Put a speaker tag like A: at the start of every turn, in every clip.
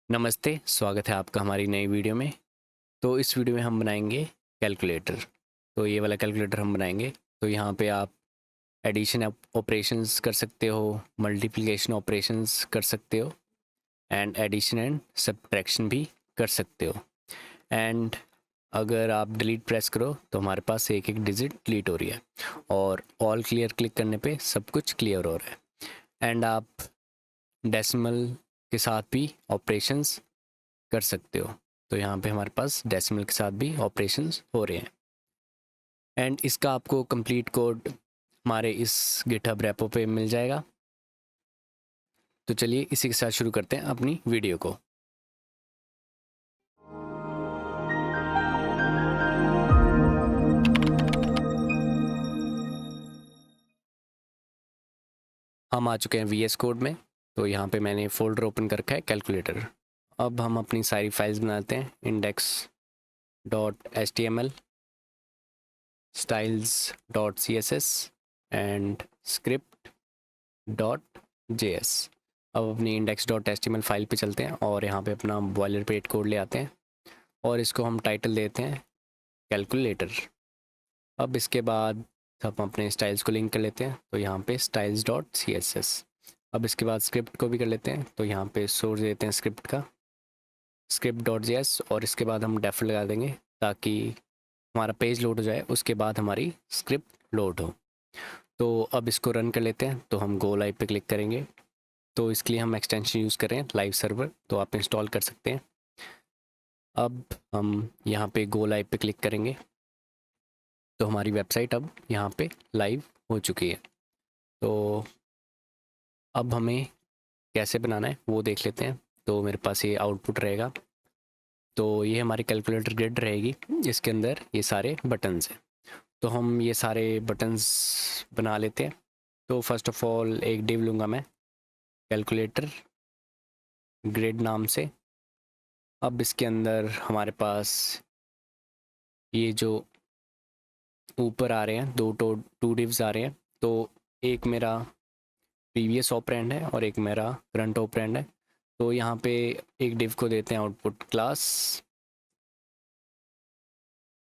A: नमस्ते, स्वागत है आपका हमारी नई वीडियो में। तो इस वीडियो में हम बनाएंगे कैलकुलेटर। तो ये वाला कैलकुलेटर हम बनाएंगे। तो यहाँ पे आप एडिशन ऑपरेशंस कर सकते हो, मल्टीप्लिकेशन ऑपरेशंस कर सकते हो, एंड एडिशन एंड सब्ट्रैक्शन भी कर सकते हो। एंड अगर आप डिलीट प्रेस करो तो हमारे पास एक एक डिजिट डिलीट हो रही है, और ऑल क्लियर क्लिक करने पे सब कुछ क्लियर हो रहा है। एंड आप डेसिमल के साथ भी ऑपरेशंस कर सकते हो। तो यहाँ पे हमारे पास डेसिमल के साथ भी ऑपरेशंस हो रहे हैं। एंड इसका आपको कंप्लीट कोड हमारे इस गिटहब रेपो पे मिल जाएगा। तो चलिए इसी के साथ शुरू करते हैं अपनी वीडियो को। हम आ चुके हैं VS कोड में। तो यहाँ पे मैंने फोल्डर ओपन कर रखा है कैलकुलेटर। अब हम अपनी सारी फाइल्स बनाते हैं। index.html, styles.css and script.js। अब अपनी index.html फाइल पे चलते हैं और यहाँ पे अपना बॉयलर पेट कोड ले आते हैं और इसको हम टाइटल देते हैं कैलकुलेटर। अब इसके बाद हम अपने स्टाइल्स को लिंक कर लेते हैं। तो यहाँ पे styles.css। अब इसके बाद स्क्रिप्ट को भी कर लेते हैं। तो यहाँ पे सोर्स देते हैं स्क्रिप्ट का script.js, और इसके बाद हम डेफ लगा देंगे ताकि हमारा पेज लोड हो जाए, उसके बाद हमारी स्क्रिप्ट लोड हो। तो अब इसको रन कर लेते हैं। तो हम गो लाइव पे क्लिक करेंगे। तो इसके लिए हम एक्सटेंशन यूज़ कर रहे हैं लाइव सर्वर, तो आप इंस्टॉल कर सकते हैं। अब हम यहाँ पे गो लाइव पे क्लिक करेंगे तो हमारी वेबसाइट अब यहाँ पे लाइव हो चुकी है। तो अब हमें कैसे बनाना है वो देख लेते हैं। तो मेरे पास ये आउटपुट रहेगा। तो ये हमारी कैलकुलेटर ग्रिड रहेगी, इसके अंदर ये सारे बटन्स हैं। तो हम ये सारे बटन्स बना लेते हैं। तो फर्स्ट ऑफ ऑल एक डिव लूँगा मैं कैलकुलेटर ग्रिड नाम से। अब इसके अंदर हमारे पास ये जो ऊपर आ रहे हैं टू डिव्स आ रहे हैं। तो एक मेरा प्रीवियस ऑपरेंड है और एक मेरा करंट ऑपरेंड है। तो यहाँ पे एक डिव को देते हैं आउटपुट क्लास।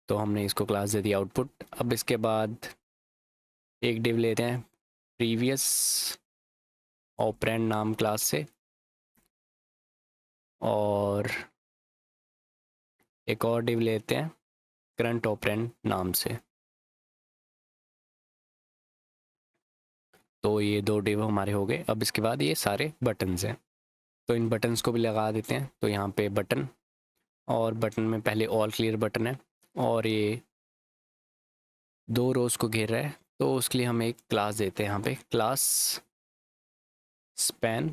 A: तो हमने इसको क्लास दे दिया आउटपुट। अब इसके बाद एक डिव लेते हैं प्रीवियस ऑपरेंड नाम क्लास से, और एक और डिव लेते हैं करंट ऑपरेंड नाम से। तो ये दो डिव हमारे हो गए। अब इसके बाद ये सारे बटन्स हैं, तो इन बटन्स को भी लगा देते हैं। तो यहाँ पे बटन, और बटन में पहले ऑल क्लियर बटन है और ये दो रोज को घेर रहा है। तो उसके लिए हम एक क्लास देते हैं यहाँ पे, क्लास स्पैन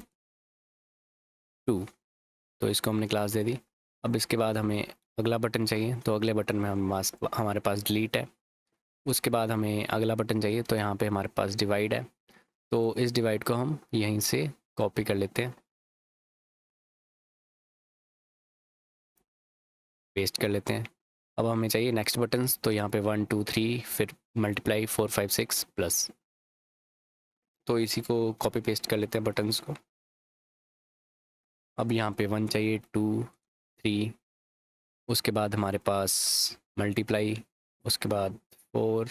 A: 2। तो इसको हमने क्लास दे दी। अब इसके बाद हमें अगला बटन चाहिए। तो अगले बटन में हमारे पास डिलीट है। उसके बाद हमें अगला बटन चाहिए। तो यहाँ पे हमारे पास डिवाइड है। तो इस डिवाइड को हम यहीं से कॉपी कर लेते हैं, पेस्ट कर लेते हैं। अब हमें चाहिए नेक्स्ट बटन्स। तो यहाँ पे 1 2 3, फिर मल्टीप्लाई 4 5 6 प्लस। तो इसी को कॉपी पेस्ट कर लेते हैं बटन्स को। अब यहाँ पे 1 चाहिए, 2 3, उसके बाद हमारे पास मल्टीप्लाई, उसके बाद 4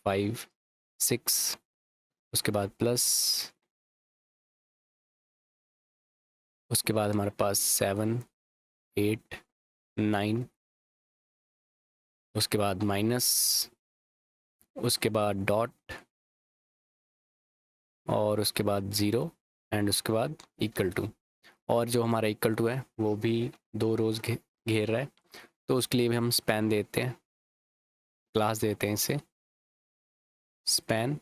A: 5 6, उसके बाद प्लस, उसके बाद हमारे पास 7 8 9, उसके बाद माइनस, उसके बाद डॉट, और उसके बाद ज़ीरो, एंड उसके बाद इक्वल टू। और जो हमारा इक्वल टू है वो भी दो रोज़ घेर रहा है। तो उसके लिए भी हम स्पैन देते हैं, क्लास देते हैं इसे स्पैन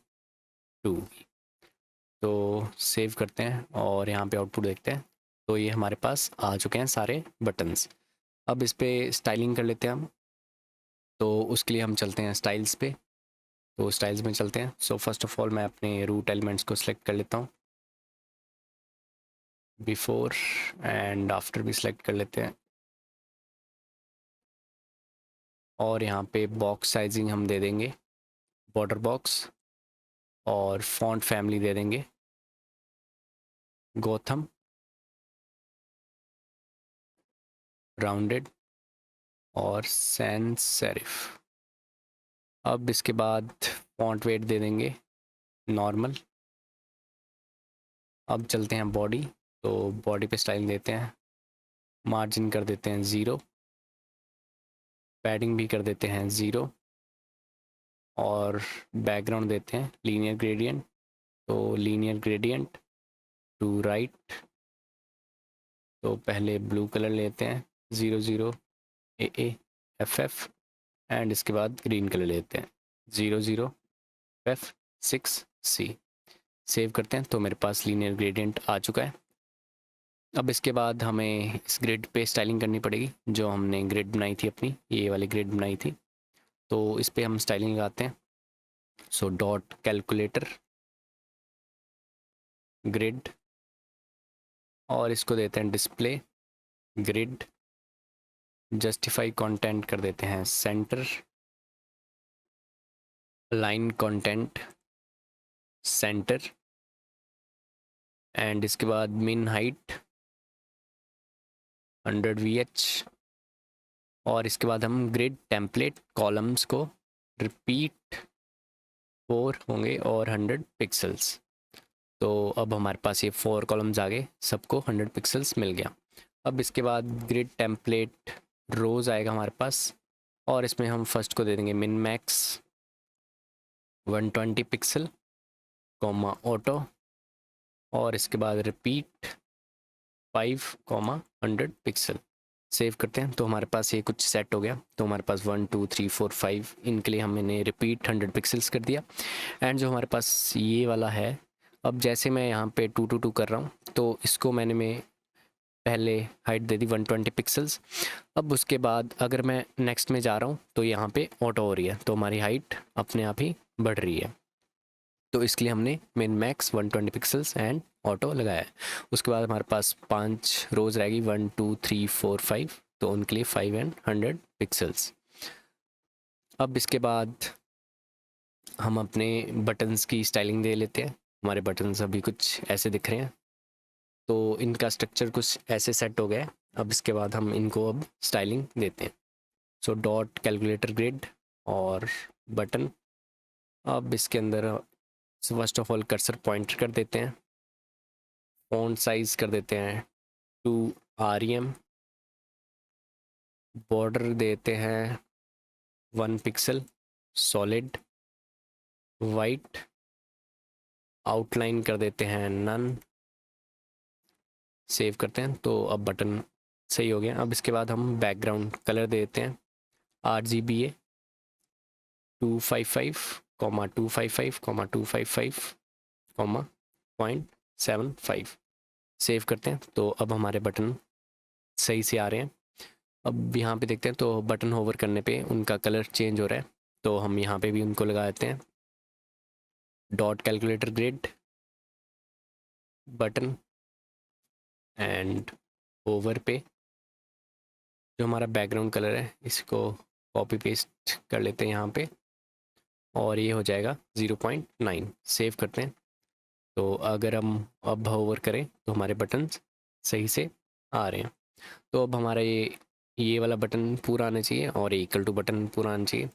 A: 2। तो सेव करते हैं और यहाँ पे आउटपुट देखते हैं। तो ये हमारे पास आ चुके हैं सारे बटन्स। अब इस पर स्टाइलिंग कर लेते हैं हम। तो उसके लिए हम चलते हैं स्टाइल्स पे। तो स्टाइल्स में चलते हैं। सो फर्स्ट ऑफ ऑल मैं अपने रूट एलिमेंट्स को सिलेक्ट कर लेता हूँ, बिफोर एंड आफ्टर भी सिलेक्ट कर लेते हैं। और यहाँ पे बॉक्स साइजिंग हम दे देंगे बॉर्डर बॉक्स, और फॉन्ट फैमिली दे देंगे गोथम। राउंडेड और सैंस सेरिफ। अब इसके बाद फॉन्ट वेट दे देंगे नॉर्मल। अब चलते हैं बॉडी, तो बॉडी पे स्टाइल देते हैं, मार्जिन कर देते हैं 0, पैडिंग भी कर देते हैं 0 और बैकग्राउंड देते हैं लीनियर ग्रेडियंट, तो लीनियर ग्रेडियंट टू राइट। तो पहले ब्लू कलर लेते हैं 00 AA FF एंड इसके बाद ग्रीन कलर लेते हैं 00 F6C। सेव करते हैं तो मेरे पास लीनियर ग्रेडियंट आ चुका है। अब इसके बाद हमें इस ग्रिड पे स्टाइलिंग करनी पड़ेगी, जो हमने ग्रिड बनाई थी अपनी, ये वाली ग्रिड बनाई थी, तो इस पे हम स्टाइलिंग लगाते हैं। सो डॉट कैलकुलेटर ग्रिड और इसको देते हैं डिस्प्ले ग्रिड, जस्टिफाई कंटेंट कर देते हैं centre, line content centre and इसके बाद मिन हाइट 100 VH और इसके बाद हम ग्रिड टेम्पलेट कॉलम्स को रिपीट 4 होंगे और 100 पिक्सल्स। तो अब हमारे पास ये 4 कॉलम्स आ गए, सबको 100 पिक्सल्स मिल गया। अब इसके बाद ग्रिड टेम्पलेट रोज़ आएगा हमारे पास और इसमें हम फर्स्ट को दे देंगे min max 120 pixel comma auto और इसके बाद रिपीट 5, 100 पिक्सल। सेव करते हैं तो हमारे पास ये कुछ सेट हो गया। तो हमारे पास 1 2 3 4 5 इनके लिए हमने रिपीट 100 पिक्सल्स कर दिया। एंड जो हमारे पास ये वाला है, अब जैसे मैं यहाँ पे 2 2 2 कर रहा हूँ तो इसको मैं पहले हाइट दे दी 120 पिक्सल्स। अब उसके बाद अगर मैं नेक्स्ट में जा रहा हूँ तो यहाँ पे ऑटो हो रही है, तो हमारी हाइट अपने आप ही बढ़ रही है। तो इसके लिए हमने min max 120 pixels and auto लगाया है। उसके बाद हमारे पास 5 रोज़ रहेगी 1 2 3 4 5, तो उनके लिए 5 एंड 100 पिक्सल्स। अब इसके बाद हम अपने बटन्स की स्टाइलिंग दे लेते हैं। हमारे बटन्स अभी कुछ ऐसे दिख रहे हैं, तो इनका स्ट्रक्चर कुछ ऐसे सेट हो गया है। अब इसके बाद हम इनको अब स्टाइलिंग देते हैं। सो डॉट कैलकुलेटर ग्रिड और बटन। अब इसके अंदर first of all cursor pointer कर देते हैं, फॉन्ट साइज कर देते हैं 2 REM, बॉर्डर देते हैं 1 पिक्सल सॉलिड वाइट, आउटलाइन कर देते हैं नन। सेव करते हैं तो अब बटन सही हो गया। अब इसके बाद हम बैकग्राउंड कलर देते हैं RGBA 255, 255, 255, 0.75। सेव करते हैं तो अब हमारे बटन सही से आ रहे हैं। अब यहाँ पे देखते हैं तो बटन होवर करने पे उनका कलर चेंज हो रहा है, तो हम यहाँ पे भी उनको लगा देते हैं dot calculator grid button and over पे जो हमारा बैकग्राउंड कलर है इसको कॉपी पेस्ट कर लेते हैं यहाँ पे और ये हो जाएगा 0.9। सेव करते हैं तो अगर हम अब होवर करें तो हमारे बटन सही से आ रहे हैं। तो अब हमारा ये वाला बटन पूरा आना चाहिए और इक्वल टू बटन पूरा आना चाहिए।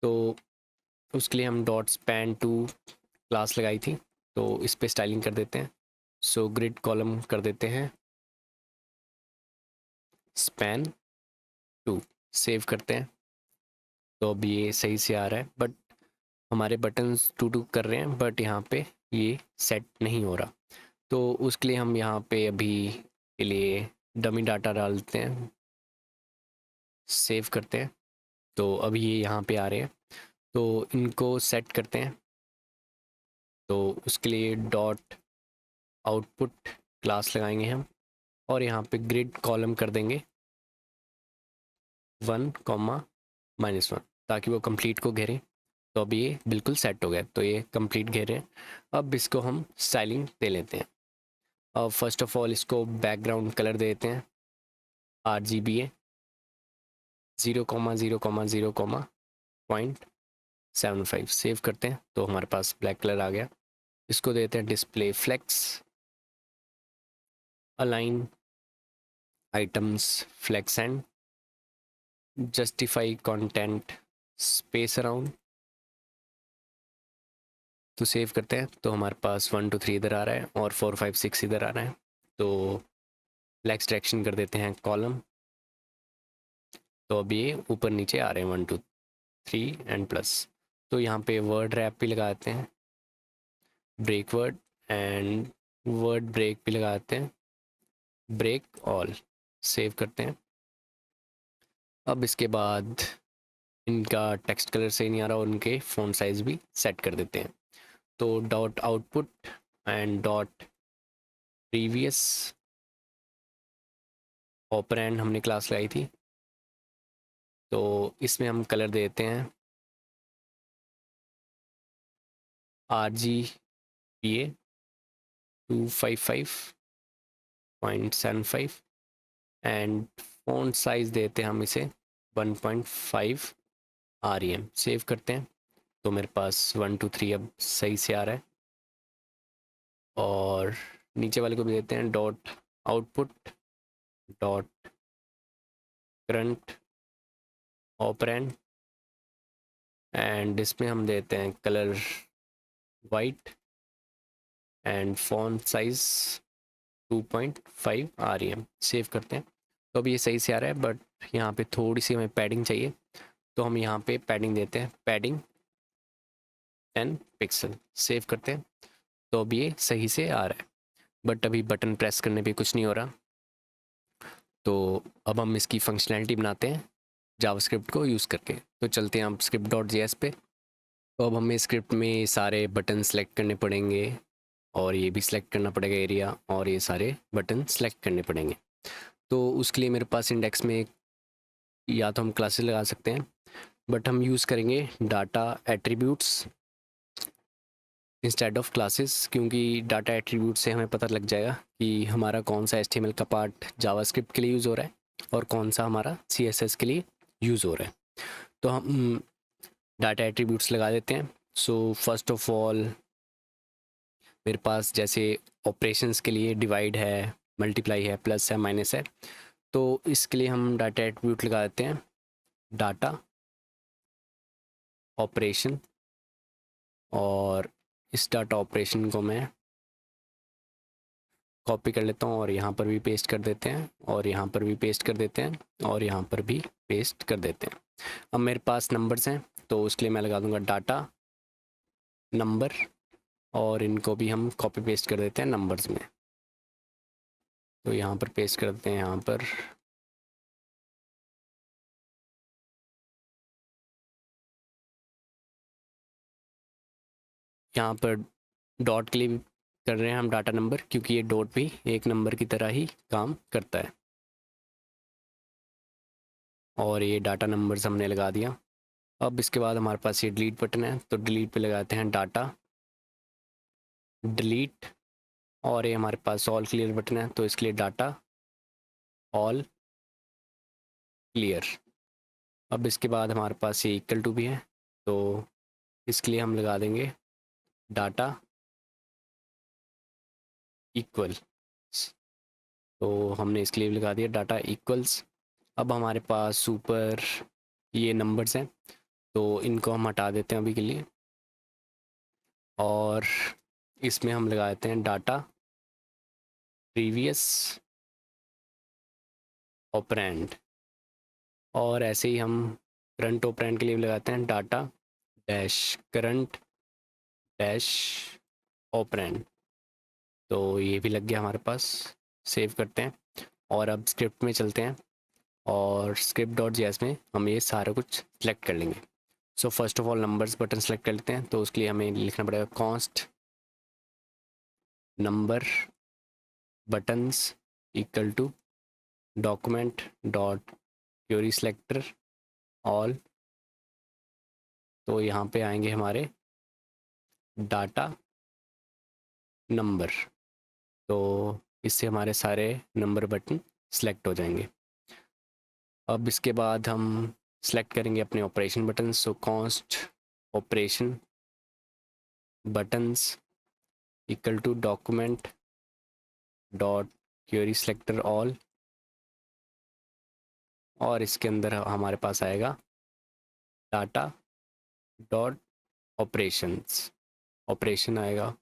A: तो उसके लिए हम डॉट स्पैन टू क्लास लगाई थी, तो इस पे स्टाइलिंग कर देते हैं। सो ग्रिड कॉलम कर देते हैं स्पैन 2। सेव करते हैं तो अब ये सही से आ रहा है, बट हमारे बटन्स टू टू कर रहे हैं बट यहाँ पे ये सेट नहीं हो रहा। तो उसके लिए हम यहाँ पे अभी के लिए डमी डाटा डालते हैं, सेव करते हैं तो अब ये यहाँ पे आ रहे हैं। तो इनको सेट करते हैं, तो उसके लिए डॉट आउटपुट क्लास लगाएंगे हम और यहाँ पे ग्रिड कॉलम कर देंगे 1, -1 ताकि वो कंप्लीट को घेरें। तो अब ये बिल्कुल सेट हो गया, तो ये कंप्लीट घेरे। अब इसको हम स्टाइलिंग दे लेते हैं। अब फर्स्ट ऑफ ऑल इसको बैकग्राउंड कलर दे देते हैं RGBA 0,0,0,0,0.75। सेव करते हैं तो हमारे पास ब्लैक कलर आ गया। इसको देते हैं display flex align items flex and justify content space around. तो सेव करते हैं, तो हमारे पास 1 2 3 इधर आ रहा है और 4 5 6 इधर आ रहा है। तो फ्लेक्स डायरेक्शन कर देते हैं कॉलम, तो अब ये ऊपर नीचे आ रहे हैं 1 2 3 एंड प्लस। तो यहाँ पे वर्ड रैप भी लगाते हैं, break word and word break भी लगाते हैं, ब्रेक ऑल। सेव करते हैं। अब इसके बाद इनका टेक्स्ट कलर सही नहीं आ रहा, उनके फ़ॉन्ट साइज़ भी सेट कर देते हैं। तो dot output and dot previous operand हमने क्लास लगाई थी, तो इसमें हम कलर देते हैं RGBA 255.75 एंड फ़ॉन्ट साइज़ देते हैं हम इसे 1.5 REM। सेव करते हैं, तो मेरे पास 1 2 3 अब सही से आ रहा है। और नीचे वाले को भी देते हैं dot output dot current operand and इसमें हम देते हैं colour white and font size 2.5 REM। Save करते हैं, तो अब ये सही से आ रहा है, बट यहाँ पे थोड़ी सी हमें पैडिंग चाहिए, तो हम यहाँ पे पैडिंग देते हैं, पैडिंग 10 पिक्सल। सेव करते हैं, तो अब ये सही से आ रहा है, बट अभी बटन प्रेस करने पे कुछ नहीं हो रहा। तो अब हम इसकी फंक्शनैलिटी बनाते हैं जावास्क्रिप्ट को यूज़ करके। तो चलते हैं अब script.js पे। तो अब हमें स्क्रिप्ट में सारे बटन सेलेक्ट करने पड़ेंगे, और ये भी सिलेक्ट करना पड़ेगा एरिया, और ये सारे बटन सेलेक्ट करने पड़ेंगे। तो उसके लिए मेरे पास इंडेक्स में या तो हम क्लासेस लगा सकते हैं, बट हम यूज़ करेंगे data attributes instead of classes, क्योंकि डाटा एट्रीब्यूट से हमें पता लग जाएगा कि हमारा कौन सा HTML का पार्ट जावास्क्रिप्ट के लिए यूज़ हो रहा है और कौन सा हमारा CSS के लिए यूज़ हो रहा है। तो हम डाटा एट्रीब्यूट्स लगा देते हैं। सो फर्स्ट ऑफ ऑल मेरे पास जैसे ऑपरेशंस के लिए डिवाइड है, मल्टीप्लाई है, प्लस है, माइनस है, तो इसके लिए हम डाटा एट्रीब्यूट लगा देते हैं डाटा ऑपरेशन। और इस डाटा ऑपरेशन को मैं कॉपी कर लेता हूँ और यहाँ पर भी पेस्ट कर देते हैं, और यहाँ पर भी पेस्ट कर देते हैं, और यहाँ पर भी पेस्ट कर देते हैं। अब मेरे पास नंबर्स हैं, तो उसके लिए मैं लगा दूँगा डाटा नंबर, और इनको भी हम कॉपी पेस्ट कर देते हैं नंबर्स में। तो यहाँ पर पेस्ट कर देते हैं, यहाँ पर डॉट के लिए भी कर रहे हैं हम डाटा नंबर, क्योंकि ये डॉट भी एक नंबर की तरह ही काम करता है। और ये डाटा नंबर्स हमने लगा दिया। अब इसके बाद हमारे पास ये डिलीट बटन है, तो डिलीट पे लगाते हैं डाटा डिलीट, और ये हमारे पास ऑल क्लियर बटन है, तो इसके लिए डाटा ऑल क्लियर। अब इसके बाद हमारे पास ये इक्वल टू भी है, तो इसके लिए हम लगा देंगे डाटा इक्वल। तो हमने इसके लिए भी लगा दिया डाटा इक्वल्स। अब हमारे पास ऊपर ये नंबर्स हैं, तो इनको हम हटा देते हैं अभी के लिए, और इसमें हम लगा देते हैं डाटा प्रीवियस ऑपरेंड। और ऐसे ही हम करंट ऑपरेंड के लिए भी लगाते हैं data dash current dash operand. तो ये भी लग गया हमारे पास। सेव करते हैं, और अब स्क्रिप्ट में चलते हैं, और script.js में हम ये सारा कुछ सेलेक्ट कर लेंगे। So first of all numbers button select कर लेते हैं, तो उसके लिए हमें लिखना पड़ेगा const number buttons equal to document dot query selector all. तो यहाँ पे आएंगे हमारे डाटा नंबर, तो इससे हमारे सारे नंबर बटन सेलेक्ट हो जाएंगे। अब इसके बाद हम सेलेक्ट करेंगे अपने operation button. So const operation buttons equal to document dot query selector all, और इसके अंदर हमारे पास आएगा डाटा डॉट ऑपरेशंस, ऑपरेशन आएगा।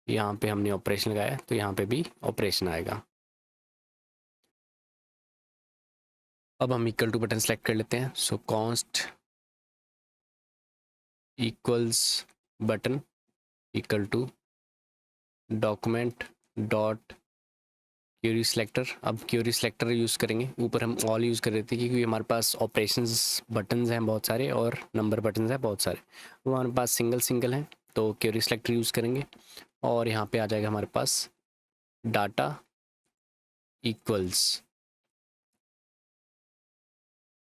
A: यहाँ पे हमने ऑपरेशन लगाया तो यहाँ पे भी ऑपरेशन आएगा। अब हम इक्वल टू बटन सेलेक्ट कर लेते हैं। So const equals button equal to document dot query selector. अब क्यूरी सिलेक्टर यूज़ करेंगे, ऊपर हम ऑल यूज़ कर रहे थे क्योंकि हमारे पास ऑपरेशंस बटन्स हैं बहुत सारे और नंबर बटन्स हैं बहुत सारे, वो हमारे पास सिंगल सिंगल हैं, तो क्यूरी सिलेक्टर यूज़ करेंगे। और यहाँ पे आ जाएगा हमारे पास डाटा इक्वल्स,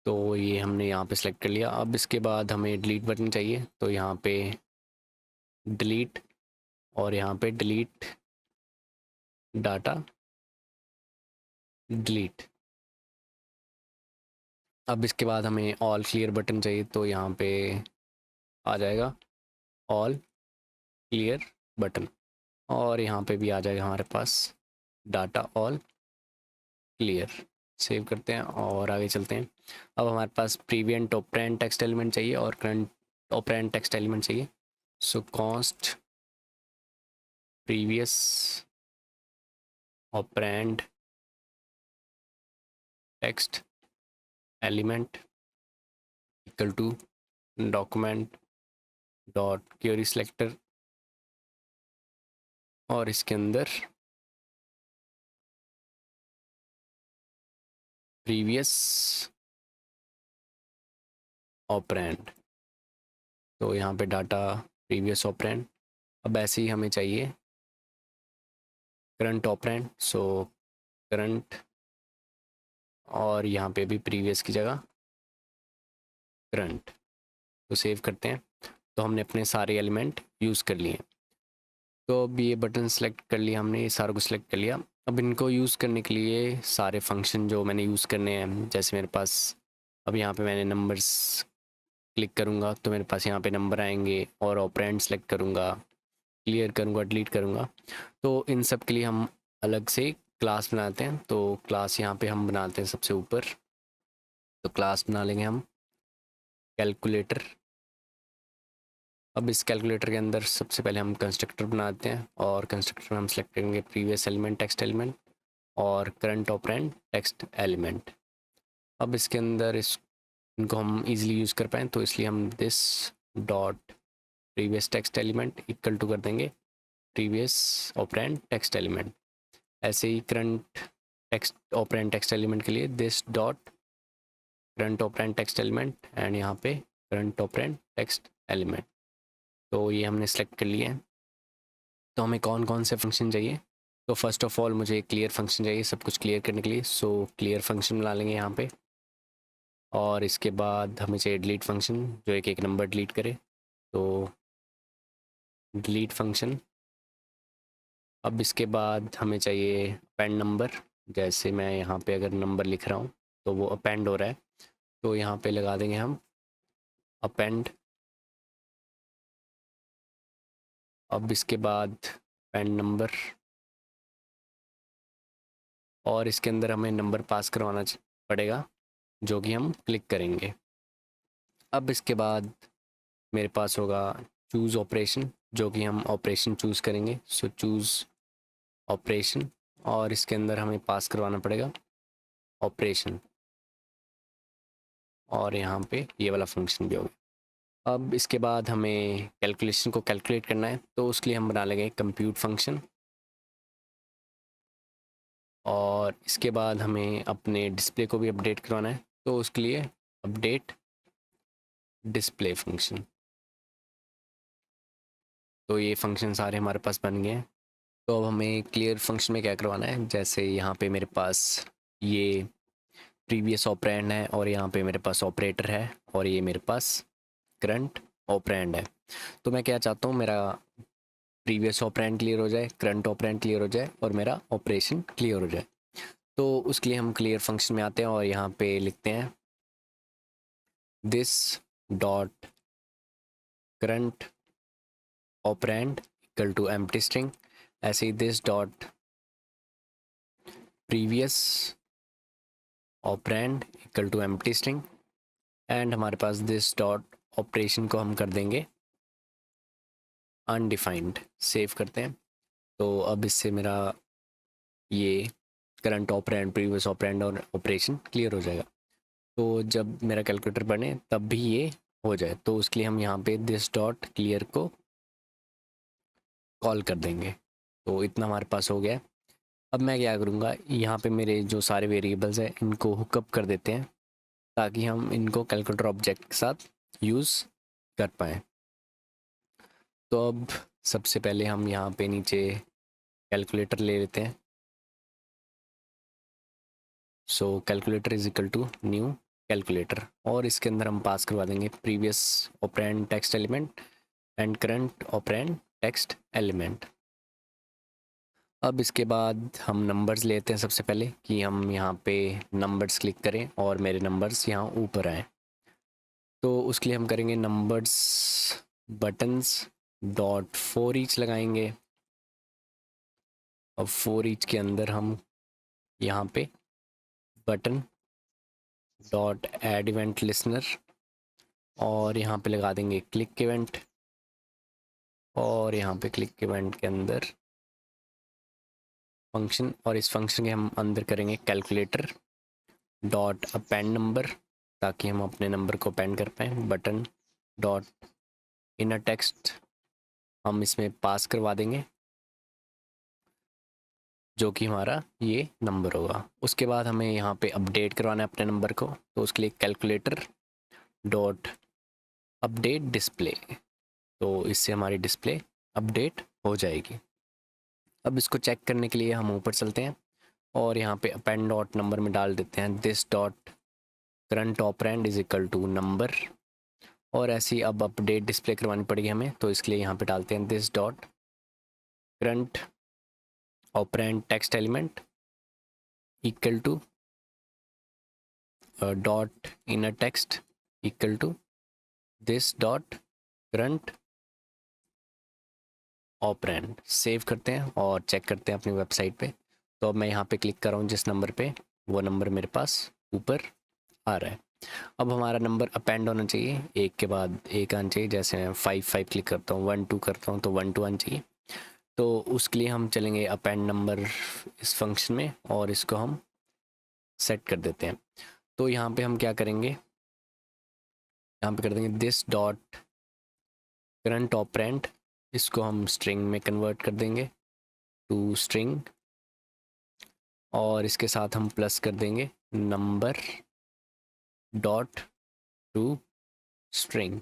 A: तो ये हमने यहाँ पे सेलेक्ट कर लिया। अब इसके बाद हमें डिलीट बटन चाहिए, तो यहाँ पे डिलीट और यहाँ पे डिलीट डाटा डिलीट। अब इसके बाद हमें ऑल क्लियर बटन चाहिए, तो यहाँ पे आ जाएगा ऑल क्लियर बटन और यहाँ पे भी आ जाएगा हमारे पास डाटा ऑल क्लियर। सेव करते हैं और आगे चलते हैं। अब हमारे पास प्रीवियंट ऑपरेंड टेक्स्ट एलिमेंट चाहिए और करंट ऑपरेंड टेक्स्ट एलिमेंट चाहिए। So const previous operand text element equal to document dot query selector और इसके अंदर प्रीवियस ऑपरेंड, तो यहाँ पे डाटा प्रीवियस ऑपरेंड। अब ऐसे ही हमें चाहिए करंट ऑपरेंड, सो करंट और यहाँ पे भी प्रीवियस की जगह करंट। तो सेव करते हैं। तो हमने अपने सारे एलिमेंट यूज़ कर लिए। तो अब ये बटन सेलेक्ट कर लिया हमने, ये सारा कुछ सेलेक्ट कर लिया। अब इनको यूज़ करने के लिए सारे फंक्शन जो मैंने यूज़ करने हैं, जैसे मेरे पास अब यहाँ पे मैंने नंबर्स क्लिक करूँगा तो मेरे पास यहाँ पे नंबर आएंगे और ऑपरेंड सेलेक्ट करूँगा, क्लियर करूँगा, डिलीट करूँगा। तो इन सब के लिए हम अलग से क्लास बनाते हैं। तो क्लास यहाँ पे हम बनाते हैं सबसे ऊपर, तो क्लास बना लेंगे हम कैलकुलेटर। अब इस कैलकुलेटर के अंदर सबसे पहले हम कंस्ट्रक्टर बनाते हैं और कंस्ट्रक्टर में हम सेलेक्ट करेंगे प्रीवियस एलिमेंट टेक्स्ट एलिमेंट और करंट ऑपरेंड टेक्स्ट एलिमेंट। अब इसके अंदर इनको हम इजीली यूज़ कर पाएँ तो इसलिए हम this dot previous text element equal to कर देंगे प्रीवियस ऑपरेंड टेक्स्ट एलिमेंट। ऐसे ही current text operand text element के लिए this dot current operand text element and यहाँ पे करंट ऑपरेंड टेक्स्ट एलिमेंट। तो ये हमने सेलेक्ट कर लिया है। तो हमें कौन कौन से फंक्शन चाहिए, तो फर्स्ट ऑफ ऑल मुझे क्लियर फंक्शन चाहिए सब कुछ क्लियर करने के लिए। सो क्लियर फंक्शन बना लेंगे यहाँ पे और इसके बाद हमें चाहिए डिलीट फंक्शन जो एक एक नंबर डिलीट करे, तो डिलीट फंक्शन। अब इसके बाद हमें चाहिए अपेंड नंबर, जैसे मैं यहाँ पे अगर नंबर लिख रहा हूँ तो वो अपेंड हो रहा है, तो यहाँ पे लगा देंगे हम अपेंड। अब इसके बाद अपेंड नंबर और इसके अंदर हमें नंबर पास करवाना पड़ेगा जो कि हम क्लिक करेंगे। अब इसके बाद मेरे पास होगा चूज़ ऑपरेशन जो कि हम ऑपरेशन चूज़ करेंगे। सो चूज़ ऑपरेशन और इसके अंदर हमें पास करवाना पड़ेगा ऑपरेशन और यहाँ पे ये वाला फंक्शन भी होगा। अब इसके बाद हमें कैलकुलेशन को कैलकुलेट करना है, तो उसके लिए हम बना लेंगे कंप्यूट फंक्शन और इसके बाद हमें अपने डिस्प्ले को भी अपडेट करवाना है, तो उसके लिए अपडेट डिस्प्ले फंक्शन। तो ये फंक्शन सारे हमारे पास बन गए हैं। तो अब हमें क्लियर फंक्शन में क्या करवाना है, जैसे यहाँ पे मेरे पास ये प्रीवियस ऑपरेंड है और यहाँ पे मेरे पास ऑपरेटर है और ये मेरे पास करंट ऑपरेंड है। तो मैं क्या चाहता हूँ, मेरा प्रीवियस ऑपरेंड क्लियर हो जाए, करंट ऑपरेंड क्लियर हो जाए और मेरा ऑपरेशन क्लियर हो जाए। तो उसके लिए हम क्लियर फंक्शन में आते हैं और यहाँ पे लिखते हैं this dot current operand equal to empty string. ऐसे ही this dot previous operand equal to empty string and हमारे पास दिस डॉट ऑपरेशन को हम कर देंगे अनडिफाइंड। सेव करते हैं। तो अब इससे मेरा ये करंट ऑपरेंड, प्रीवियस ऑपरेंड और ऑपरेशन क्लियर हो जाएगा। तो जब मेरा कैलकुलेटर बने तब भी ये हो जाए, तो उसके लिए हम यहाँ पे दिस डॉट क्लियर को कॉल कर देंगे। तो इतना हमारे पास हो गया है। अब मैं क्या करूँगा, यहाँ पे मेरे जो सारे वेरिएबल्स हैं इनको हुकअप कर देते हैं ताकि हम इनको कैलकुलेटर ऑब्जेक्ट के साथ यूज़ कर पाएँ। तो अब सबसे पहले हम यहाँ पे नीचे कैलकुलेटर ले लेते हैं। So calculator is equal to new calculator, और इसके अंदर हम पास करवा देंगे previous operand text element and current operand text element. अब इसके बाद हम नंबर्स लेते हैं सबसे पहले कि हम यहाँ पे नंबर्स क्लिक करें और मेरे नंबर्स यहाँ ऊपर आएँ। तो उसके लिए हम करेंगे numbers buttons dot for each लगाएंगे। अब फॉर ईच के अंदर हम यहाँ पे button dot add event listener और यहाँ पे लगा देंगे क्लिक इवेंट, और यहाँ पे क्लिक इवेंट के अंदर फंक्शन, और इस फंक्शन के हम अंदर करेंगे कैलकुलेटर डॉट अपेंड नंबर ताकि हम अपने नंबर को अपेंड कर पाएँ। बटन डॉट इनर टेक्स्ट हम इसमें पास करवा देंगे जो कि हमारा ये नंबर होगा। उसके बाद हमें यहाँ पे अपडेट करवाना है अपने नंबर को, तो उसके लिए कैलकुलेटर डॉट अपडेट डिस्प्ले, तो इससे हमारी डिस्प्ले अपडेट हो जाएगी। अब इसको चेक करने के लिए हम ऊपर चलते हैं और यहाँ पे अपेंड डॉट नंबर में डाल देते हैं this dot current operand is equal to number, और ऐसी अब अपडेट डिस्प्ले करवानी पड़ेगी हमें, तो इसके लिए यहाँ पे डालते हैं this dot current operand text element equal to dot inner text equal to this dot current operand. Save करते हैं और चेक करते हैं अपनी वेबसाइट पे। तो अब मैं यहाँ पे क्लिक कर रहा हूँ जिस नंबर पे, वो नंबर मेरे पास ऊपर आ रहा है। अब हमारा नंबर अपेंड होना चाहिए, एक के बाद एक आना चाहिए। जैसे मैं 5 क्लिक करता हूँ, 1 2 करता हूँ तो 1 2 आना चाहिए। तो उसके लिए हम चलेंगे अपेंड नंबर इस फंक्शन में और इसको हम सेट कर देते हैं। तो यहाँ पे हम क्या करेंगे, यहाँ पे कर देंगे दिस डॉट करंट ऑपरेंड, इसको हम स्ट्रिंग में कन्वर्ट कर देंगे टू स्ट्रिंग, और इसके साथ हम प्लस कर देंगे नंबर डॉट टू स्ट्रिंग।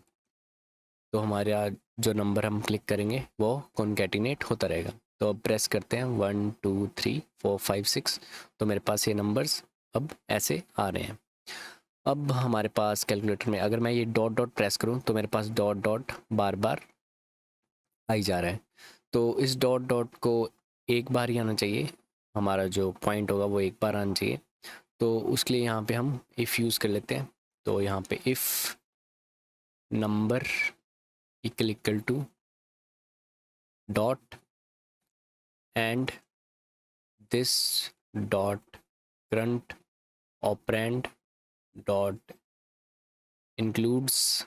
A: तो हमारा जो नंबर हम क्लिक करेंगे वो कॉन्कैटिनेट होता रहेगा। तो अब प्रेस करते हैं 1 2 3 4 5 6, तो मेरे पास ये नंबर्स अब ऐसे आ रहे हैं। अब हमारे पास कैलकुलेटर में अगर मैं ये डॉट डॉट प्रेस करूँ तो मेरे पास डॉट डॉट बार बार आई जा रहा है। तो इस डॉट डॉट को एक बार ही आना चाहिए, हमारा जो पॉइंट होगा वो एक बार आना चाहिए। तो उसके लिए यहाँ पे हम इफ़ यूज़ कर लेते हैं। तो यहाँ पे if number equal to dot and this dot current operand dot includes,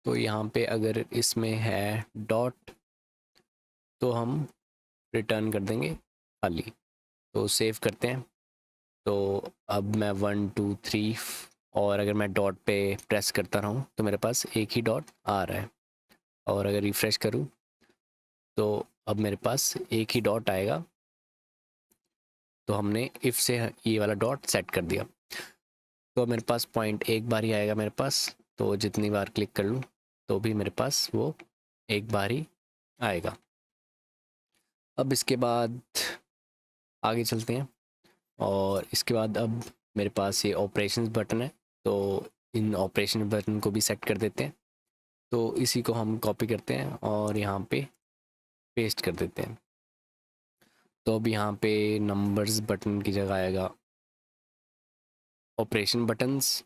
A: तो यहाँ पे अगर इसमें है डॉट तो हम रिटर्न कर देंगे खाली। तो सेव करते हैं। तो अब मैं 1 2 3 और अगर मैं डॉट पे प्रेस करता रहूँ तो मेरे पास एक ही डॉट आ रहा है, और अगर रिफ़्रेश करूँ तो अब मेरे पास एक ही डॉट आएगा। तो हमने इफ़ से ये वाला डॉट सेट कर दिया। तो मेरे पास पॉइंट एक बार ही आएगा मेरे पास, तो जितनी बार क्लिक कर लूँ तो भी मेरे पास वो एक बार ही आएगा। अब इसके बाद आगे चलते हैं, और इसके बाद अब मेरे पास ये ऑपरेशंस बटन है, तो इन ऑपरेशन बटन को भी सेट कर देते हैं। तो इसी को हम कॉपी करते हैं और यहाँ पे पेस्ट कर देते हैं। तो अब यहाँ पे नंबर्स बटन की जगह आएगा ऑपरेशन बटन्स,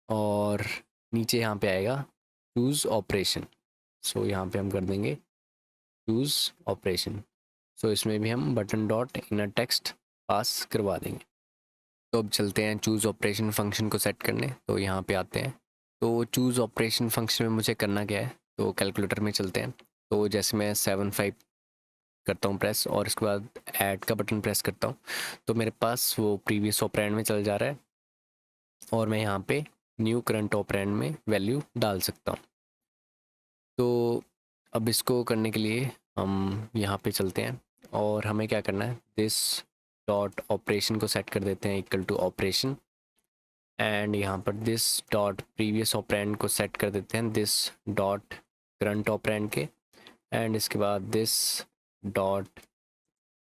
A: और नीचे यहाँ पे आएगा चूज़ ऑपरेशन। सो यहाँ पे हम कर देंगे चूज़ ऑपरेशन। सो इसमें भी हम बटन डॉट इनर टेक्स्ट पास करवा देंगे। तो अब चलते हैं चूज़ ऑपरेशन फंक्शन को सेट करने। तो यहाँ पे आते हैं। तो चूज़ ऑपरेशन फंक्शन में मुझे करना क्या है, तो कैलकुलेटर में चलते हैं। तो जैसे मैं 7 5 करता हूँ प्रेस और इसके बाद ऐड का बटन प्रेस करता हूँ, तो मेरे पास वो प्रीवियस ऑपरेंड में चल जा रहा है और मैं यहाँ पे न्यू करंट ऑपरेंड में वैल्यू डाल सकता हूँ। तो अब इसको करने के लिए हम यहाँ पे चलते हैं और हमें क्या करना है, दिस डॉट ऑपरेशन को सेट कर देते हैं इक्वल टू ऑपरेशन, एंड यहाँ पर दिस डॉट प्रीवियस ऑपरेंड को सेट कर देते हैं दिस डॉट करंट ऑपरेंड के, एंड इसके बाद दिस डॉट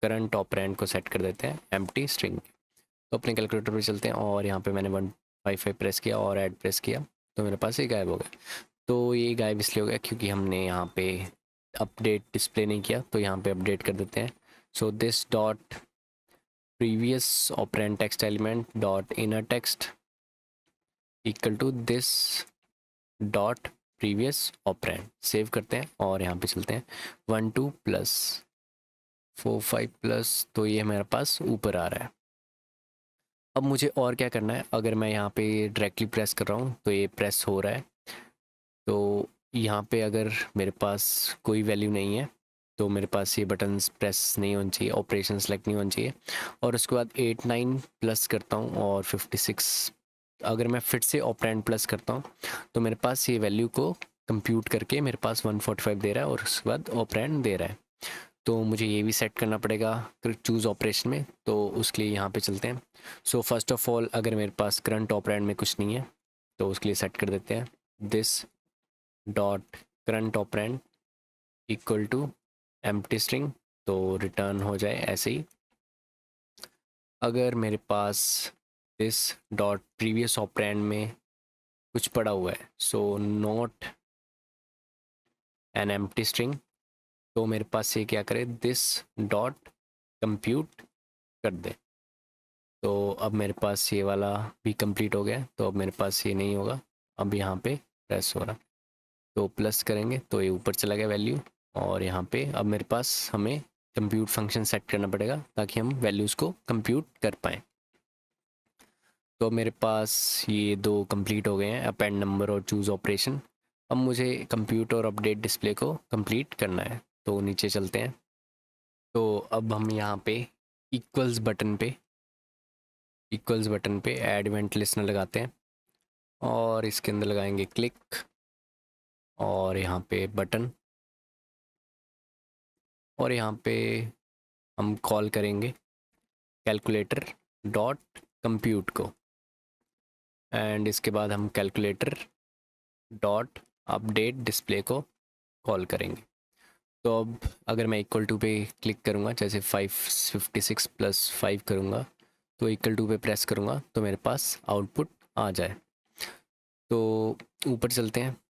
A: करंट ऑपरेंड को सेट कर देते हैं एम्प्टी स्ट्रिंग। तो अपने कैलकुलेटर पे चलते हैं और यहाँ पे मैंने 155 प्रेस किया और ऐड प्रेस किया, तो मेरे पास ये गायब हो गया। तो ये गायब इसलिए हो गया क्योंकि हमने यहाँ पे अपडेट डिस्प्ले नहीं किया, तो यहाँ पे अपडेट कर देते हैं। So this dot previous operand text element dot inner text equal to this dot previous operand. Save करते हैं और यहाँ पे चलते हैं 1 2 प्लस 4 5 प्लस, तो ये मेरे पास ऊपर आ रहा है। अब मुझे और क्या करना है, अगर मैं यहाँ पे डायरेक्टली प्रेस कर रहा हूँ तो ये प्रेस हो रहा है। तो यहाँ पे अगर मेरे पास कोई वैल्यू नहीं है तो मेरे पास ये बटन्स प्रेस नहीं होनी चाहिए, ऑपरेशन सेलेक्ट नहीं होनी चाहिए। और उसके बाद 8 9 प्लस करता हूँ और 56, अगर मैं फिर से ऑपरेंड प्लस करता हूँ तो मेरे पास ये वैल्यू को कंप्यूट करके मेरे पास 145 दे रहा है और उसके बाद ऑपरेंड दे रहा है। तो मुझे ये भी सेट करना पड़ेगा चूज़ ऑपरेशन में, तो उसके लिए यहाँ पे चलते हैं। सो फर्स्ट ऑफ ऑल अगर मेरे पास करंट ऑपरेंड में कुछ नहीं है तो उसके लिए सेट कर देते हैं this dot current operand equal to empty string, तो रिटर्न हो जाए ऐसे ही। अगर मेरे पास दिस डॉट प्रीवियस ऑपरेंड में कुछ पड़ा हुआ है, so not an empty string, तो मेरे पास ये क्या करे, दिस डॉट कंप्यूट कर दे। तो अब मेरे पास ये वाला भी कंप्लीट हो गया, तो अब मेरे पास ये नहीं होगा, अब यहाँ पे प्रेस हो रहा, तो प्लस करेंगे तो ये ऊपर चला गया वैल्यू। और यहाँ पे अब मेरे पास हमें कंप्यूट फंक्शन सेट करना पड़ेगा ताकि हम वैल्यूज़ को कंप्यूट कर पाएँ। तो मेरे पास ये दो कंप्लीट हो गए हैं, अपेंड नंबर और चूज़ ऑपरेशन। अब मुझे कंप्यूट और अपडेट डिस्प्ले को कंप्लीट करना है, तो नीचे चलते हैं। तो अब हम यहाँ पे इक्वल्स बटन पे ऐड इवेंट लिस्टनर लगाते हैं और इसके अंदर लगाएंगे क्लिक और यहाँ पे बटन, और यहाँ पे हम कॉल करेंगे कैलकुलेटर डॉट कंप्यूट को, एंड इसके बाद हम कैलकुलेटर डॉट अपडेट डिस्प्ले को कॉल करेंगे। तो अब अगर मैं इक्वल टू पे क्लिक करूँगा, जैसे 556 प्लस 5 करूँगा तो इक्वल टू पे प्रेस करूँगा तो मेरे पास आउटपुट आ जाए। तो ऊपर चलते हैं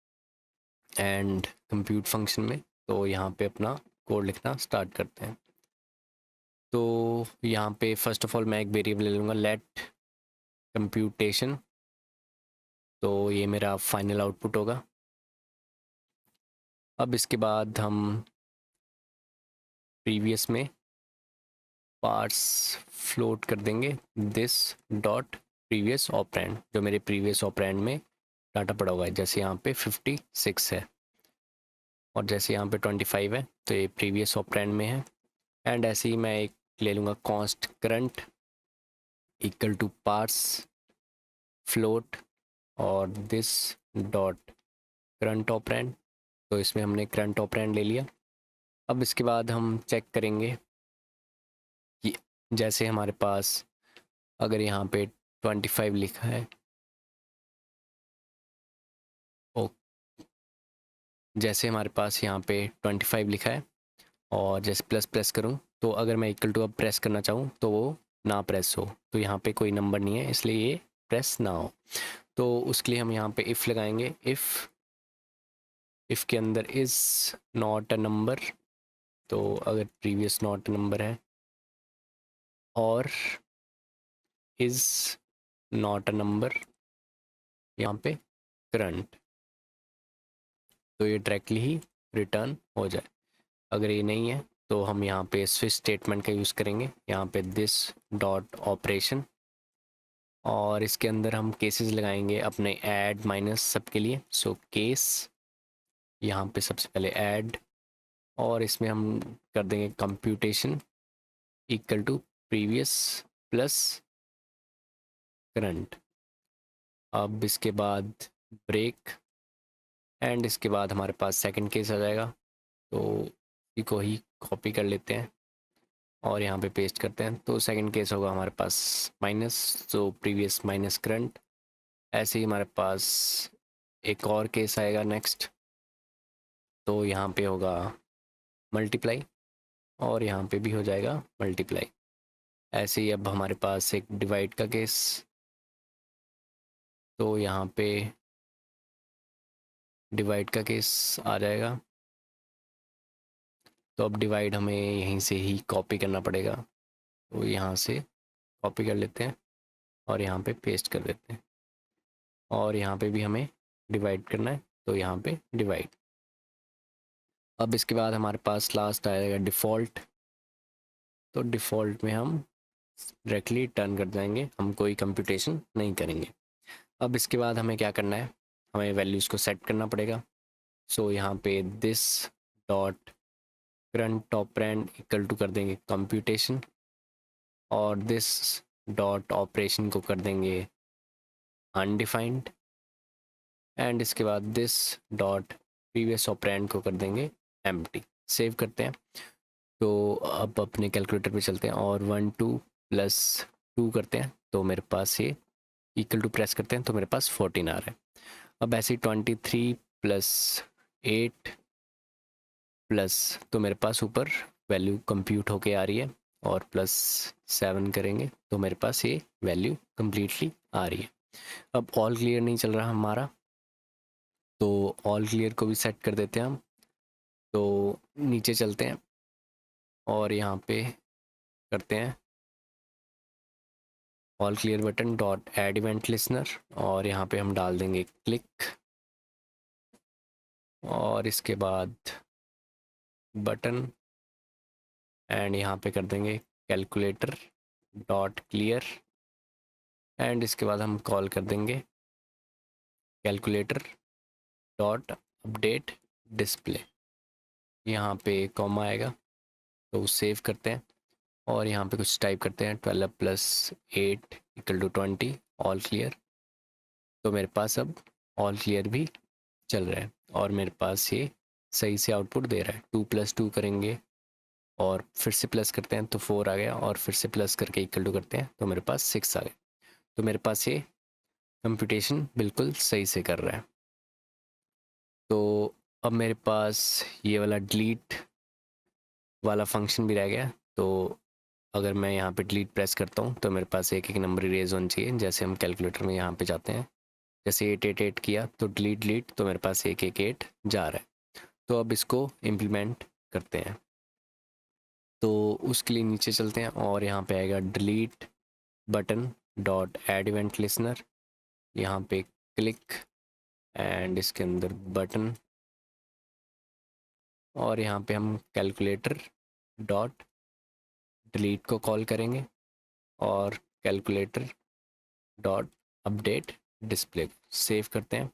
A: एंड कंप्यूट फंक्शन में, तो यहाँ पे अपना कोड लिखना स्टार्ट करते हैं। तो यहाँ पे फर्स्ट ऑफ ऑल मैं एक वेरिएबल ले लूँगा लेट कंप्यूटेशन, तो ये मेरा फाइनल आउटपुट होगा। अब इसके बाद हम प्रीवियस में पार्स फ्लोट कर देंगे दिस डॉट प्रीवियस ऑपरेंड, जो मेरे प्रीवियस ऑपरेंड में डाटा पड़ा हुआ है, जैसे यहाँ पे 56 है और जैसे यहाँ पे 25 है, तो ये प्रीवियस ऑपरेंड में है। एंड ऐसे ही मैं एक ले लूँगा const current equal to parse float और दिस डॉट करंट ऑपरेंड, तो इसमें हमने करंट ऑपरेंड ले लिया। अब इसके बाद हम चेक करेंगे कि जैसे हमारे पास अगर यहाँ पे 25 लिखा है, ओ जैसे हमारे पास यहाँ पे 25 लिखा है और जैसे प्लस प्रेस करूँ तो अगर मैं इक्वल टू अब प्रेस करना चाहूँ तो वो ना प्रेस हो, तो यहाँ पे कोई नंबर नहीं है इसलिए ये प्रेस ना हो। तो उसके लिए हम यहाँ पे इफ़ लगाएंगे, इफ़ के अंदर इज़ नॉट अ नंबर, तो अगर प्रीवियस नॉट अ नंबर है और इज़ नॉट अ नंबर यहाँ पे करंट, तो ये डायरेक्टली ही रिटर्न हो जाए। अगर ये नहीं है तो हम यहाँ पे स्विच स्टेटमेंट का यूज़ करेंगे, यहाँ पे दिस डॉट ऑपरेशन, और इसके अंदर हम केसेस लगाएंगे अपने ऐड माइनस सब के लिए। सो केस, यहाँ पे सबसे पहले ऐड, और इसमें हम कर देंगे computation equal to previous plus current. अब इसके बाद ब्रेक, एंड इसके बाद हमारे पास सेकंड केस आ जाएगा। तो इसी को ही कॉपी कर लेते हैं और यहाँ पे पेस्ट करते हैं। तो सेकंड केस होगा हमारे पास माइनस, तो प्रीवियस माइनस करंट। ऐसे ही हमारे पास एक और केस आएगा नेक्स्ट, तो यहाँ पे होगा मल्टीप्लाई, और यहाँ पे भी हो जाएगा मल्टीप्लाई। ऐसे ही अब हमारे पास एक डिवाइड का केस, तो यहाँ पे डिवाइड का केस आ जाएगा। तो अब डिवाइड हमें यहीं से ही कॉपी करना पड़ेगा, तो यहाँ से कॉपी कर लेते हैं और यहाँ पे पेस्ट कर देते हैं, और यहाँ पे भी हमें डिवाइड करना है, तो यहाँ पे डिवाइड। अब इसके बाद हमारे पास लास्ट आएगा डिफ़ॉल्ट, तो डिफ़ॉल्ट में हम डायरेक्टली टर्न कर जाएंगे, हम कोई कंप्यूटेशन नहीं करेंगे। अब इसके बाद हमें क्या करना है, हमें वैल्यूज़ को सेट करना पड़ेगा। सो यहाँ पे this dot current operand equal to कर देंगे कंप्यूटेशन, और दिस डॉट ऑपरेशन को कर देंगे अनडिफाइंड, एंड इसके बाद दिस डॉट प्रीवियस ऑपरेंड को कर देंगे एम्प्टी। सेव करते हैं। तो अब अपने कैलकुलेटर पे चलते हैं और 1 2 प्लस 2 करते हैं, तो मेरे पास ये इक्वल टू प्रेस करते हैं, तो मेरे पास 14 आ रहा है। अब ऐसे ही 23 प्लस 8 प्लस, तो मेरे पास ऊपर वैल्यू कंप्यूट होके आ रही है, और प्लस 7 करेंगे तो मेरे पास ये वैल्यू कम्प्लीटली आ रही है। अब ऑल क्लियर नहीं चल रहा हमारा, तो ऑल क्लियर को भी सेट कर देते हैं हम। तो नीचे चलते हैं और यहाँ पे करते हैं all clear button dot add event listener, और यहाँ पे हम डाल देंगे क्लिक, और इसके बाद बटन, एंड यहाँ पे कर देंगे कैलकुलेटर डॉट क्लियर, एंड इसके बाद हम कॉल कर देंगे कैलकुलेटर डॉट अपडेट डिस्प्ले। यहाँ पे कॉमा आएगा, तो सेव करते हैं और यहाँ पे कुछ टाइप करते हैं 12 plus 8 equal to 20, all clear. तो मेरे पास अब ऑल क्लियर भी चल रहा है और मेरे पास ये सही से आउटपुट दे रहा है। 2 प्लस 2 करेंगे और फिर से प्लस करते हैं तो 4 आ गया, और फिर से प्लस करके इक्वल टू करते हैं तो मेरे पास 6 आ गया। तो मेरे पास ये कंप्यूटेशन बिल्कुल सही से कर रहा है। तो अब मेरे पास ये वाला डिलीट वाला फंक्शन भी रह गया। तो अगर मैं यहाँ पे डिलीट प्रेस करता हूँ तो मेरे पास एक एक नंबर इरेज होना चाहिए। जैसे हम कैलकुलेटर में यहाँ पे जाते हैं, जैसे 888 किया तो डिलीट डिलीट, तो मेरे पास 111 जा रहा है। तो अब इसको इम्प्लीमेंट करते हैं। तो उसके लिए नीचे चलते हैं और यहाँ पे आएगा delete button dot add event listener, यहाँ पे क्लिक एंड इसके अंदर बटन, और यहाँ पे हम कैलकुलेटर डॉट डिलीट को कॉल करेंगे और calculator dot update display save करते हैं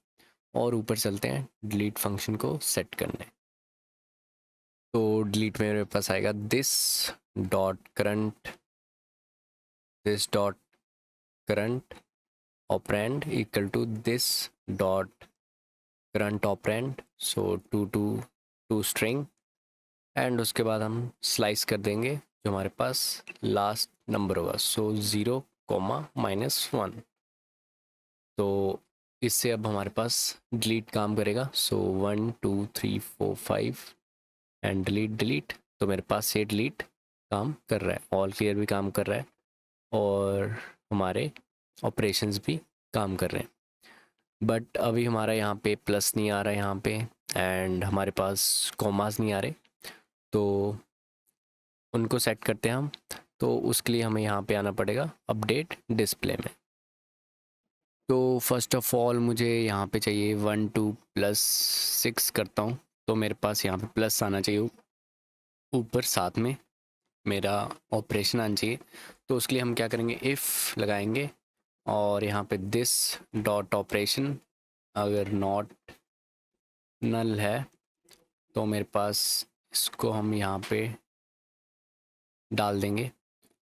A: और ऊपर चलते हैं डिलीट फंक्शन को सेट करने। तो डिलीट में मेरे पास आएगा this dot current operand equal to this dot current operand, so to string, and उसके बाद हम स्लाइस कर देंगे जो हमारे पास लास्ट नंबर होगा, सो 0, -1। तो इससे अब हमारे पास डिलीट काम करेगा। सो 1 2 3 4 5 एंड डिलीट डिलीट, तो मेरे पास ये डिलीट काम कर रहा है, ऑल क्लियर भी काम कर रहा है और हमारे ऑपरेशंस भी काम कर रहे हैं। बट अभी हमारा यहाँ पे प्लस नहीं आ रहा है यहाँ पे, एंड हमारे पास कॉमास नहीं आ रहे, तो उनको सेट करते हैं हम। तो उसके लिए हमें यहाँ पे आना पड़ेगा अपडेट डिस्प्ले में। तो फर्स्ट ऑफ ऑल मुझे यहाँ पे चाहिए 1 2 प्लस 6 करता हूँ, तो मेरे पास यहाँ पे प्लस आना चाहिए ऊपर साथ में मेरा ऑपरेशन आना चाहिए। तो उसके लिए हम क्या करेंगे, इफ़ लगाएंगे और यहाँ पे दिस डॉट ऑपरेशन अगर नॉट नल है तो मेरे पास इसको हम यहाँ पे डाल देंगे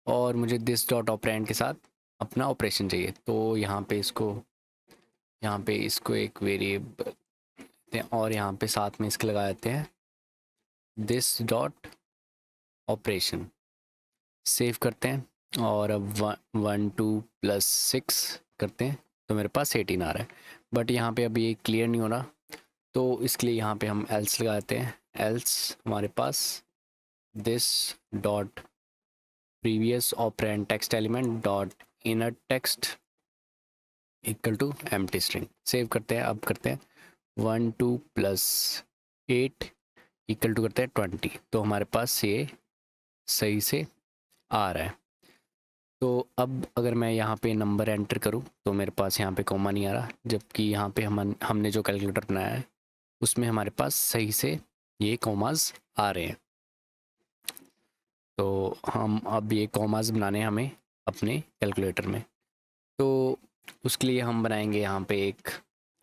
A: और मुझे दिस डॉट ऑपरेंड के साथ अपना ऑपरेशन चाहिए। तो यहाँ पे इसको एक वेरिएबल देते हैं और यहाँ पे साथ में इसके लगा देते हैं दिस डॉट ऑपरेशन। सेव करते हैं और अब 1 2 + 6 करते हैं तो मेरे पास 18 आ रहा है। बट यहाँ पे अभी ये क्लियर नहीं हो रहा, तो इसके लिए यहाँ पे हम एल्स लगाते हैं। एल्स हमारे पास this dot previous operand text element dot inner text equal to empty string. Save करते हैं। अब करते हैं 1 2 + 8 इक्वल टू करते हैं 20। तो हमारे पास ये सही से आ रहा है। तो अब अगर मैं यहाँ पे नंबर एंटर करूँ तो मेरे पास यहाँ पे कॉमा नहीं आ रहा, जबकि यहाँ पे हमने जो कैलकुलेटर बनाया है उसमें हमारे पास सही से ये कॉमास आ रहे हैं। तो हम अब ये कॉमास बनाने हैं हमें अपने कैलकुलेटर में। तो उसके लिए हम बनाएंगे यहाँ पे एक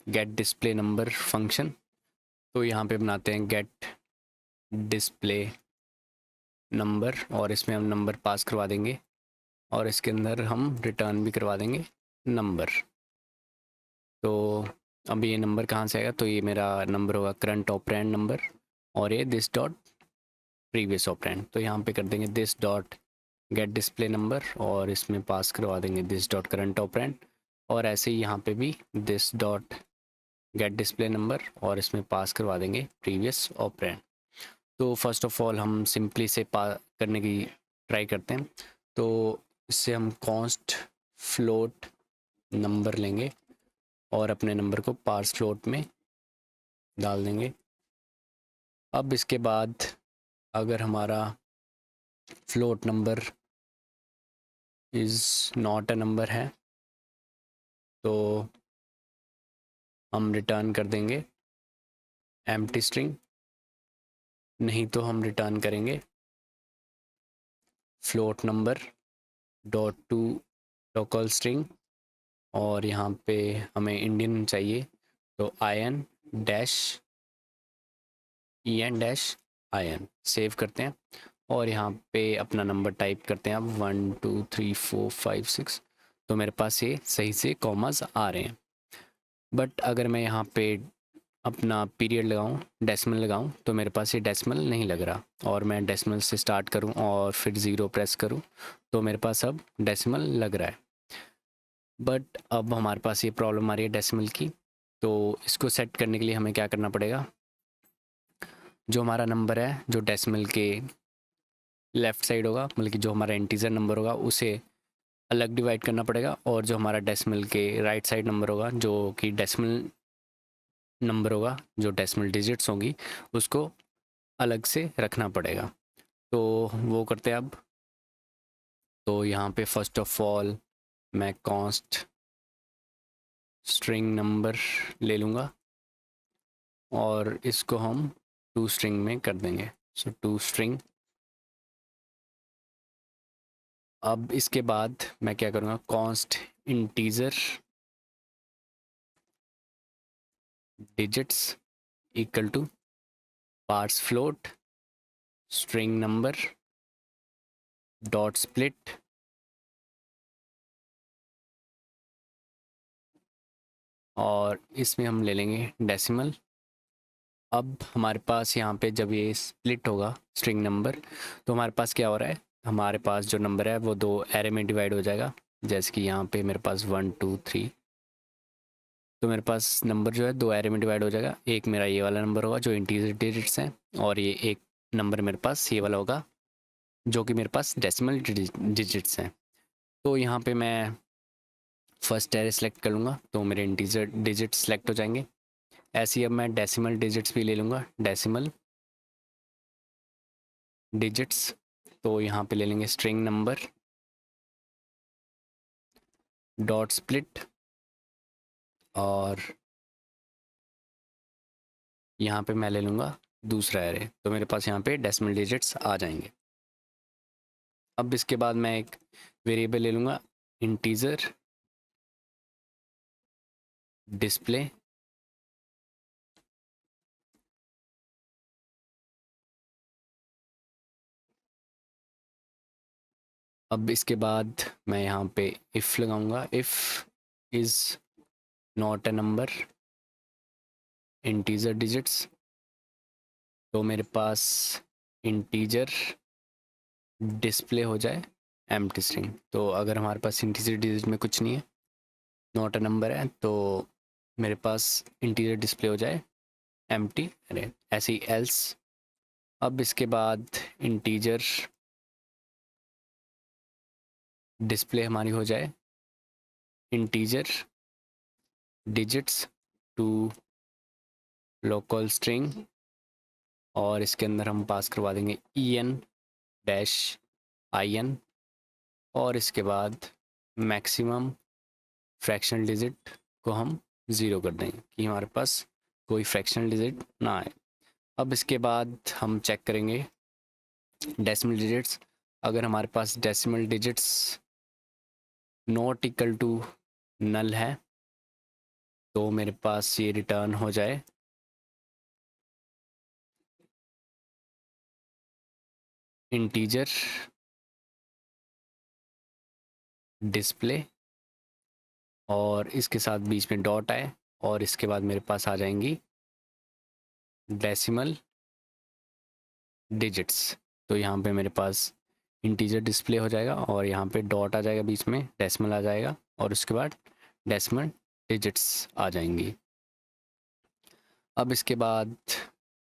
A: गेट डिस्प्ले नंबर फंक्शन। तो यहाँ पे बनाते हैं गेट डिस्प्ले नंबर और इसमें हम नंबर पास करवा देंगे और इसके अंदर हम रिटर्न भी करवा देंगे नंबर। तो अब ये नंबर कहाँ से आएगा, तो ये मेरा नंबर होगा करंट ऑपरेंड नंबर और ये दिस डॉट प्रीवियस ऑपरेंड। तो यहाँ पे कर देंगे this dot gate display number और इसमें पास करवा देंगे दिस डॉट करंट ऑपरेंड और ऐसे ही यहाँ पे भी this dot gate display number और इसमें पास करवा देंगे प्रीवियस ऑपरेंड। तो फर्स्ट ऑफ ऑल हम सिंपली से करने की ट्राई करते हैं। तो इससे हम कॉन्स्ट फ्लोट नंबर लेंगे और अपने नंबर को पार्स फ्लोट में डाल देंगे। अब इसके बाद अगर हमारा float number is not a number है तो हम रिटर्न कर देंगे एम्प्टी स्ट्रिंग, नहीं तो हम रिटर्न करेंगे float number dot to locale string और यहाँ पे हमें इंडियन चाहिए तो IN dash EN dash IN। Save करते हैं और यहाँ पे अपना नंबर टाइप करते हैं अब 1 2 3 4 5 6। तो मेरे पास ये सही से कॉमास आ रहे हैं। बट अगर मैं यहाँ पे अपना पीरियड लगाऊं, डेसिमल लगाऊं, तो मेरे पास ये डेसिमल नहीं लग रहा और मैं डेसिमल से स्टार्ट करूं और फिर 0 प्रेस करूं तो मेरे पास अब डेसिमल लग रहा है। बट अब हमारे पास ये प्रॉब्लम आ रही है डेसिमल की। तो इसको सेट करने के लिए हमें क्या करना पड़ेगा, जो हमारा नंबर है जो डेसिमल के लेफ़्ट साइड होगा, मतलब कि जो हमारा इंटीजर नंबर होगा उसे अलग डिवाइड करना पड़ेगा और जो हमारा डेसिमल के राइट साइड नंबर होगा जो कि डेसिमल नंबर होगा, जो डेसिमल डिजिट्स होंगी, उसको अलग से रखना पड़ेगा। तो वो करते हैं अब। तो यहाँ पे फर्स्ट ऑफ ऑल मैं कॉन्स्ट स्ट्रिंग नंबर ले लूँगा और इसको हम टू स्ट्रिंग में कर देंगे। So to string. अब इसके बाद मैं क्या करूँगा, const integer digits equal to parse float string number dot split और इसमें हम ले लेंगे डेसिमल। अब हमारे पास यहाँ पे जब ये स्प्लिट होगा स्ट्रिंग नंबर तो हमारे पास क्या हो रहा है, हमारे पास जो नंबर है वो दो एरे में डिवाइड हो जाएगा। जैसे कि यहाँ पे मेरे पास 1 2 3, तो मेरे पास नंबर जो है दो एरे में डिवाइड हो जाएगा। एक मेरा ये वाला नंबर होगा जो इंटीजर डिजिट्स हैं और ये एक नंबर मेरे पास ये वाला होगा जो कि मेरे पास डेसिमल डिजिट्स हैं। तो यहाँ पे मैं फर्स्ट एरे सेलेक्ट कर लूँगा तो मेरे इंटीजर डिजिट्स सेलेक्ट हो जाएंगे। ऐसे ही अब मैं डेसिमल डिजिट्स भी ले लूँगा, डेसिमल डिजिट्स। तो यहाँ पे ले लेंगे स्ट्रिंग नंबर डॉट स्प्लिट और यहाँ पे मैं ले लूँगा दूसरा एरे, तो मेरे पास यहाँ पे डेसिमल डिजिट्स आ जाएंगे। अब इसके बाद मैं एक वेरिएबल ले लूँगा, इंटीजर डिस्प्ले अब इसके बाद मैं यहाँ पे इफ़ लगाऊंगा, if is not a number integer digits, तो मेरे पास इंटीजर डिस्प्ले हो जाए एम्प्टी स्ट्रिंग। तो अगर हमारे पास इंटीजर डिजिट में कुछ नहीं है, नॉट अ नंबर है, तो मेरे पास इंटीजर डिस्प्ले हो जाए एम्प्टी अरे, ऐसे ही एल्स। अब इसके बाद इंटीजर डिस्प्ले हमारी हो जाए integer digits to locale string, और इसके अंदर हम पास करवा देंगे en-in, और इसके बाद मैक्सिमम फ्रैक्शनल डिजिट को हम ज़ीरो कर देंगे कि हमारे पास कोई फ्रैक्शनल डिजिट ना आए। अब इसके बाद हम चेक करेंगे डेसिमल डिजिट्स। अगर हमारे पास decimal digits not equal to null है, तो मेरे पास ये रिटर्न हो जाए इंटीजर डिस्प्ले, और इसके साथ बीच में डॉट आए, और इसके बाद मेरे पास आ जाएंगी डेसिमल डिजिट्स। तो यहाँ पे मेरे पास इंटीजर डिस्प्ले हो जाएगा, और यहाँ पे डॉट आ जाएगा, बीच में डेसिमल आ जाएगा, और उसके बाद डेसिमल डिजिट्स आ जाएंगी। अब इसके बाद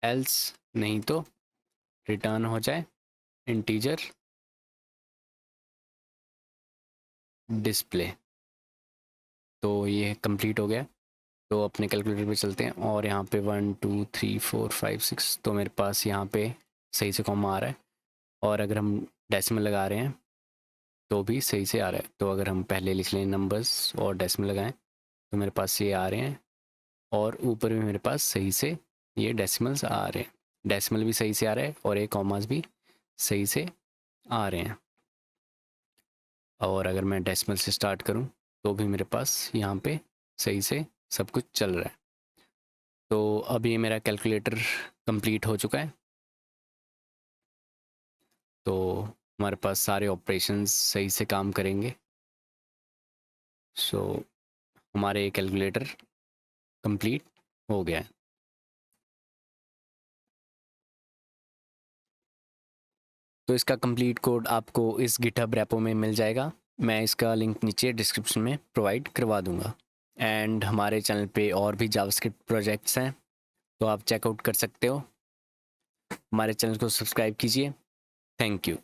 A: एल्स नहीं तो रिटर्न हो जाए इंटीजर डिस्प्ले। तो ये कंप्लीट हो गया। तो अपने कैलकुलेटर पे चलते हैं, और यहाँ पे 1 2 3 4 5 6, तो मेरे पास यहाँ पे सही से कॉमा आ रहा है, और अगर हम डेसिमल लगा रहे हैं तो भी सही से आ रहा है। तो अगर हम पहले लिख लें नंबर्स और डेसिमल लगाएं, तो मेरे पास ये आ रहे हैं, और ऊपर भी मेरे पास सही से ये डेसिमल्स आ रहे हैं, डेसिमल भी सही से आ रहा है, और ये कॉमास भी सही से आ रहे हैं। और अगर मैं डेसिमल से स्टार्ट करूं, तो भी मेरे पास यहाँ पे सही से सब कुछ चल रहा है। तो अब ये मेरा कैलकुलेटर कंप्लीट हो चुका है। तो हमारे पास सारे ऑपरेशंस सही से काम करेंगे। सो हमारे कैलकुलेटर कंप्लीट हो गया है। तो इसका कंप्लीट कोड आपको इस गिटहब रेपो में मिल जाएगा। मैं इसका लिंक नीचे डिस्क्रिप्शन में प्रोवाइड करवा दूंगा। एंड हमारे चैनल पे और भी जावास्क्रिप्ट प्रोजेक्ट्स हैं, तो आप चेकआउट कर सकते हो। हमारे चैनल को सब्सक्राइब कीजिए। Thank you.